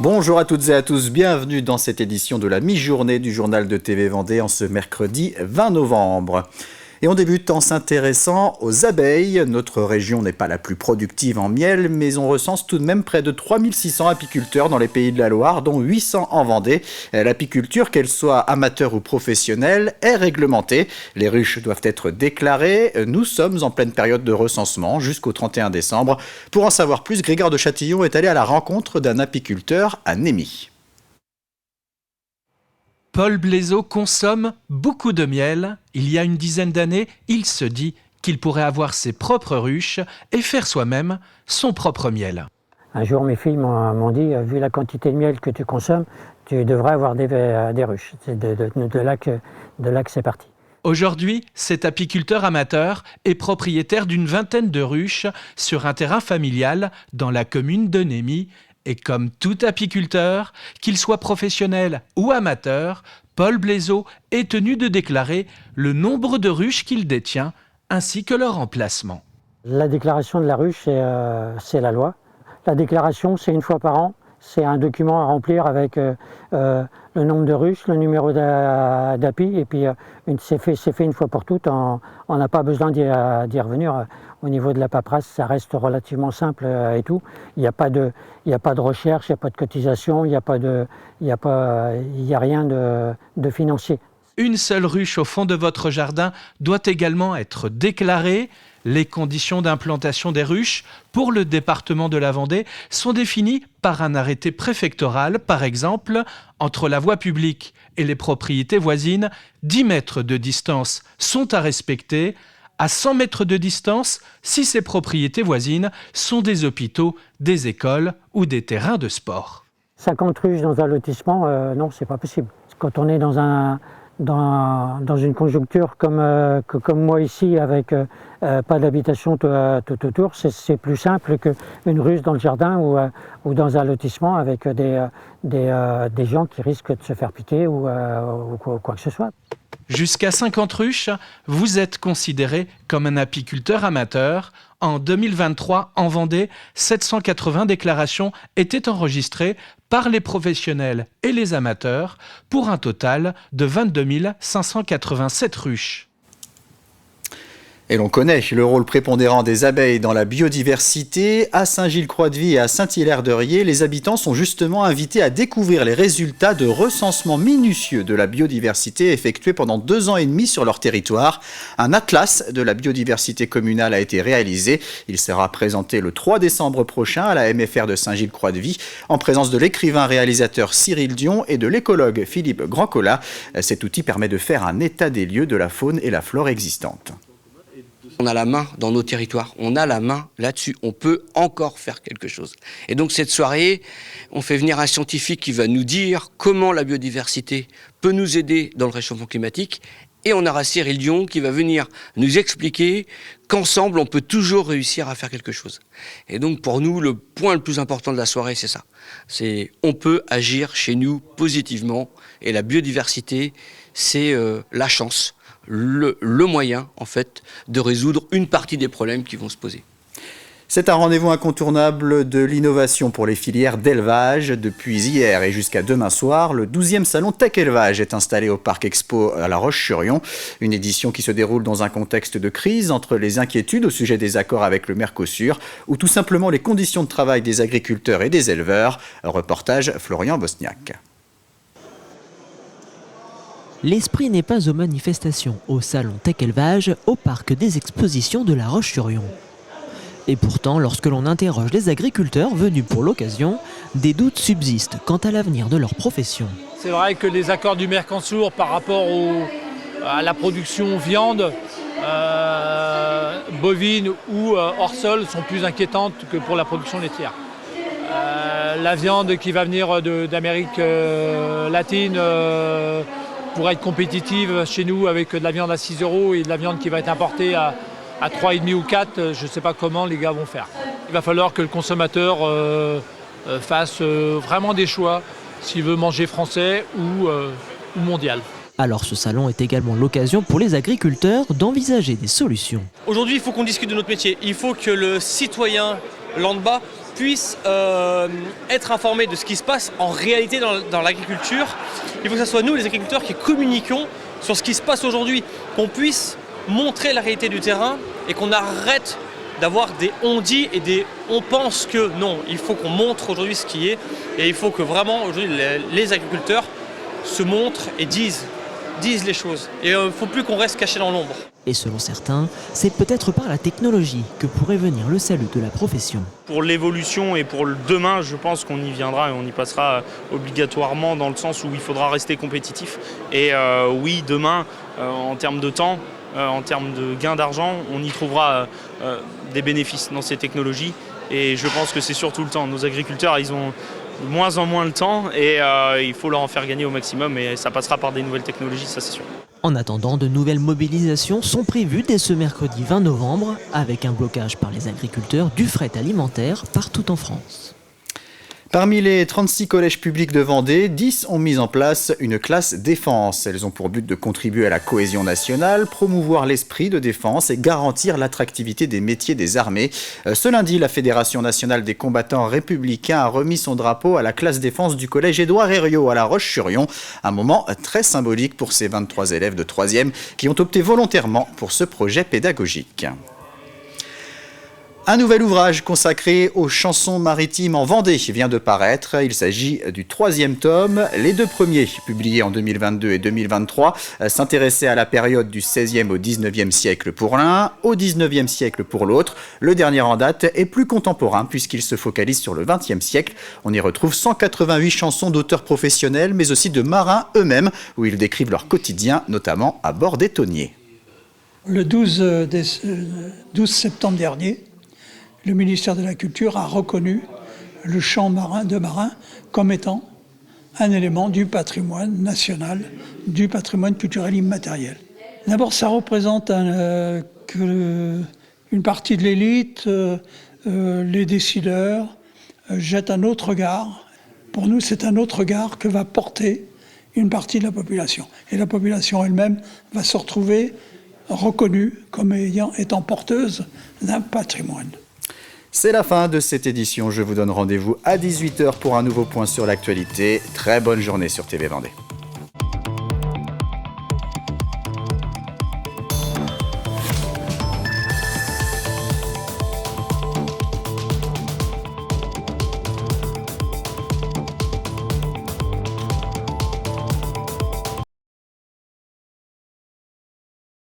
Bonjour à toutes et à tous, bienvenue dans cette édition de la mi-journée du journal de TV Vendée en ce mercredi 20 novembre. Et on débute en s'intéressant aux abeilles. Notre région n'est pas la plus productive en miel, mais on recense tout de même près de 3600 apiculteurs dans les pays de la Loire, dont 800 en Vendée. L'apiculture, qu'elle soit amateur ou professionnelle, est réglementée. Les ruches doivent être déclarées. Nous sommes en pleine période de recensement jusqu'au 31 décembre. Pour en savoir plus, Grégoire de Châtillon est allé à la rencontre d'un apiculteur à Némy. Paul Blaiseau consomme beaucoup de miel. Il y a une dizaine d'années, il se dit qu'il pourrait avoir ses propres ruches et faire soi-même son propre miel. Un jour, mes filles m'ont dit, vu la quantité de miel que tu consommes, tu devrais avoir des ruches. C'est de là que c'est parti. Aujourd'hui, cet apiculteur amateur est propriétaire d'une vingtaine de ruches sur un terrain familial dans la commune de Némy. Et comme tout apiculteur, qu'il soit professionnel ou amateur, Paul Blaiseau est tenu de déclarer le nombre de ruches qu'il détient ainsi que leur emplacement. La déclaration de la ruche, c'est la loi. La déclaration, c'est une fois par an. C'est un document à remplir avec le nombre de ruches, le numéro d'api, et puis c'est fait une fois pour toutes. On n'a pas besoin d'y revenir. Au niveau de la paperasse, ça reste relativement simple et tout. Il n'y a pas de recherche, il n'y a pas de cotisation, il n'y a rien de financier. Une seule ruche au fond de votre jardin doit également être déclarée. Les conditions d'implantation des ruches pour le département de la Vendée sont définies par un arrêté préfectoral. Par exemple, entre la voie publique et les propriétés voisines, 10 mètres de distance sont à respecter. À 100 mètres de distance, si ces propriétés voisines sont des hôpitaux, des écoles ou des terrains de sport. 50 ruches dans un lotissement, non, c'est pas possible. Quand on est dans une conjoncture comme moi ici, avec pas d'habitation tout autour, c'est plus simple qu'une ruche dans le jardin ou dans un lotissement avec des gens qui risquent de se faire piquer ou quoi que ce soit. Jusqu'à 50 ruches, vous êtes considéré comme un apiculteur amateur. En 2023, en Vendée, 780 déclarations étaient enregistrées par les professionnels et les amateurs pour un total de 22 587 ruches. Et l'on connaît le rôle prépondérant des abeilles dans la biodiversité. À Saint-Gilles-Croix-de-Vie et à Saint-Hilaire-de-Riez, les habitants sont justement invités à découvrir les résultats de recensement minutieux de la biodiversité effectués pendant 2 ans et demi sur leur territoire. Un atlas de la biodiversité communale a été réalisé. Il sera présenté le 3 décembre prochain à la MFR de Saint-Gilles-Croix-de-Vie en présence de l'écrivain-réalisateur Cyril Dion et de l'écologue Philippe Grandcola. Cet outil permet de faire un état des lieux de la faune et la flore existantes. On a la main dans nos territoires, on a la main là-dessus, on peut encore faire quelque chose. Et donc cette soirée, on fait venir un scientifique qui va nous dire comment la biodiversité peut nous aider dans le réchauffement climatique. Et on aura Cyril Dion qui va venir nous expliquer qu'ensemble, on peut toujours réussir à faire quelque chose. Et donc pour nous, le point le plus important de la soirée, c'est ça. C'est on peut agir chez nous positivement. Et la biodiversité, c'est la chance. Le moyen, en fait, de résoudre une partie des problèmes qui vont se poser. C'est un rendez-vous incontournable de l'innovation pour les filières d'élevage. Depuis hier et jusqu'à demain soir, le 12e salon Tech Élevage est installé au Parc Expo à La Roche-sur-Yon. Une édition qui se déroule dans un contexte de crise entre les inquiétudes au sujet des accords avec le Mercosur ou tout simplement les conditions de travail des agriculteurs et des éleveurs. Reportage Florian Bosniak. L'esprit n'est pas aux manifestations au salon Tech Élevage au parc des expositions de La Roche-sur-Yon. Et pourtant, lorsque l'on interroge les agriculteurs venus pour l'occasion, des doutes subsistent quant à l'avenir de leur profession. C'est vrai que les accords du Mercosur par rapport à la production viande, bovine ou hors sol sont plus inquiétantes que pour la production laitière. La viande qui va venir d'Amérique latine pour être compétitive chez nous avec de la viande à 6 € et de la viande qui va être importée à 3,5 ou 4, je ne sais pas comment les gars vont faire. Il va falloir que le consommateur fasse vraiment des choix s'il veut manger français ou mondial. Alors ce salon est également l'occasion pour les agriculteurs d'envisager des solutions. Aujourd'hui, il faut qu'on discute de notre métier. Il faut que le citoyen lambda puisse être informé de ce qui se passe en réalité dans l'agriculture. Il faut que ce soit nous, les agriculteurs, qui communiquions sur ce qui se passe aujourd'hui, qu'on puisse montrer la réalité du terrain et qu'on arrête d'avoir des on-dit et des on pense que. Non, il faut qu'on montre aujourd'hui ce qui est et il faut que vraiment aujourd'hui les agriculteurs se montrent et disent les choses. Et il ne faut plus qu'on reste caché dans l'ombre. Et selon certains, c'est peut-être par la technologie que pourrait venir le salut de la profession. Pour l'évolution et pour le demain, je pense qu'on y viendra et on y passera obligatoirement dans le sens où il faudra rester compétitif. Et oui, demain, en termes de temps, en termes de gain d'argent, on y trouvera des bénéfices dans ces technologies. Et je pense que c'est surtout le temps. Nos agriculteurs, ils ont de moins en moins le temps et il faut leur en faire gagner au maximum et ça passera par des nouvelles technologies, ça c'est sûr. En attendant, de nouvelles mobilisations sont prévues dès ce mercredi 20 novembre avec un blocage par les agriculteurs du fret alimentaire partout en France. Parmi les 36 collèges publics de Vendée, 10 ont mis en place une classe défense. Elles ont pour but de contribuer à la cohésion nationale, promouvoir l'esprit de défense et garantir l'attractivité des métiers des armées. Ce lundi, la Fédération nationale des combattants républicains a remis son drapeau à la classe défense du collège Édouard Herriot à La Roche-sur-Yon. Un moment très symbolique pour ces 23 élèves de 3e qui ont opté volontairement pour ce projet pédagogique. Un nouvel ouvrage consacré aux chansons maritimes en Vendée vient de paraître. Il s'agit du 3e tome. Les 2 premiers, publiés en 2022 et 2023, s'intéressaient à la période du 16e au 19e siècle pour l'un, au 19e siècle pour l'autre. Le dernier en date est plus contemporain puisqu'il se focalise sur le 20e siècle. On y retrouve 188 chansons d'auteurs professionnels, mais aussi de marins eux-mêmes, où ils décrivent leur quotidien, notamment à bord des tonniers. Le 12 septembre dernier, le ministère de la Culture a reconnu le chant de marin comme étant un élément du patrimoine national, du patrimoine culturel immatériel. D'abord, ça représente une partie de l'élite, les décideurs jettent un autre regard. Pour nous, c'est un autre regard que va porter une partie de la population. Et la population elle-même va se retrouver reconnue comme étant porteuse d'un patrimoine. C'est la fin de cette édition. Je vous donne rendez-vous à 18h pour un nouveau point sur l'actualité. Très bonne journée sur TV Vendée.